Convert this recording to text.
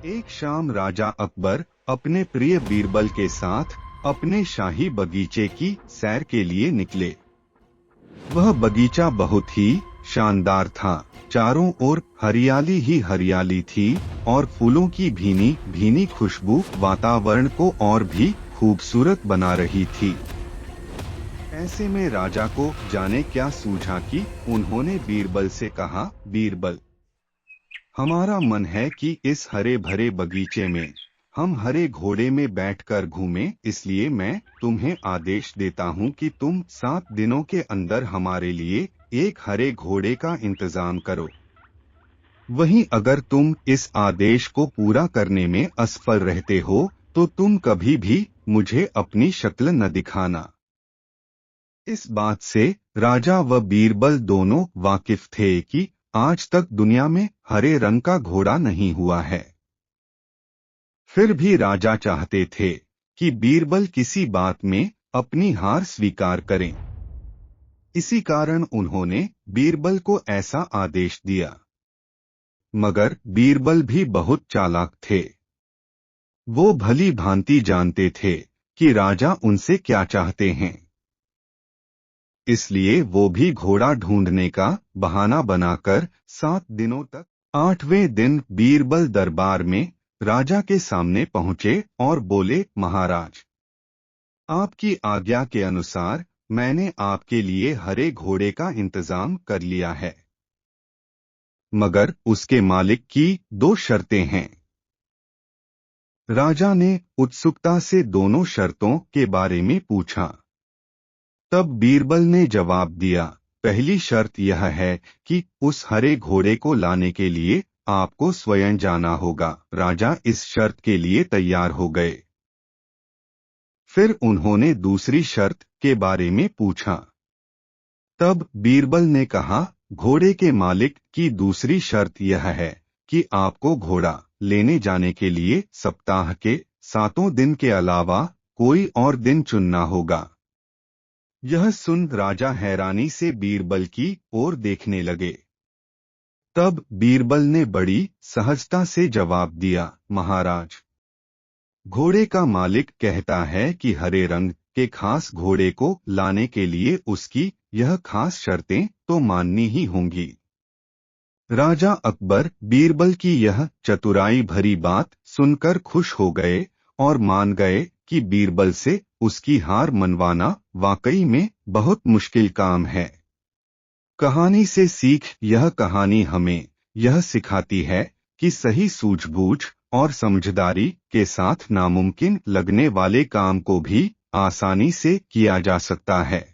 एक शाम राजा अकबर अपने प्रिय बीरबल के साथ अपने शाही बगीचे की सैर के लिए निकले। वह बगीचा बहुत ही शानदार था। चारों ओर हरियाली ही हरियाली थी और फूलों की भीनी भीनी खुशबू वातावरण को और भी खूबसूरत बना रही थी। ऐसे में राजा को जाने क्या सूझा कि उन्होंने बीरबल से कहा, बीरबल, हमारा मन है कि इस हरे भरे बगीचे में हम हरे घोड़े में बैठकर घूमें, इसलिए मैं तुम्हें आदेश देता हूँ कि तुम 7 दिनों के अंदर हमारे लिए एक हरे घोड़े का इंतजाम करो। वहीं अगर तुम इस आदेश को पूरा करने में असफल रहते हो तो तुम कभी भी मुझे अपनी शक्ल न दिखाना। इस बात से राजा व बीरबल दोनों वाकिफ थे कि आज तक दुनिया में हरे रंग का घोड़ा नहीं हुआ है। फिर भी राजा चाहते थे कि बीरबल किसी बात में अपनी हार स्वीकार करें। इसी कारण उन्होंने बीरबल को ऐसा आदेश दिया। मगर बीरबल भी बहुत चालाक थे। वो भली भांति जानते थे कि राजा उनसे क्या चाहते हैं। इसलिए वो भी घोड़ा ढूंढने का बहाना बनाकर 7 दिनों तक 8वें दिन बीरबल दरबार में राजा के सामने पहुंचे और बोले, महाराज, आपकी आज्ञा के अनुसार मैंने आपके लिए हरे घोड़े का इंतजाम कर लिया है, मगर उसके मालिक की 2 शर्तें हैं। राजा ने उत्सुकता से दोनों शर्तों के बारे में पूछा। तब बीरबल ने जवाब दिया, पहली शर्त यह है कि उस हरे घोड़े को लाने के लिए आपको स्वयं जाना होगा। राजा इस शर्त के लिए तैयार हो गए। फिर उन्होंने दूसरी शर्त के बारे में पूछा। तब बीरबल ने कहा, घोड़े के मालिक की दूसरी शर्त यह है कि आपको घोड़ा लेने जाने के लिए सप्ताह के 7 दिन के अलावा कोई और दिन चुनना होगा। यह सुन राजा हैरानी से बीरबल की ओर देखने लगे। तब बीरबल ने बड़ी सहजता से जवाब दिया, महाराज, घोड़े का मालिक कहता है कि हरे रंग के खास घोड़े को लाने के लिए उसकी यह खास शर्तें तो माननी ही होंगी। राजा अकबर बीरबल की यह चतुराई भरी बात सुनकर खुश हो गए और मान गए कि बीरबल से उसकी हार मनवाना वाकई में बहुत मुश्किल काम है। कहानी से सीख, यह कहानी हमें यह सिखाती है कि सही सूझबूझ और समझदारी के साथ नामुमकिन लगने वाले काम को भी आसानी से किया जा सकता है।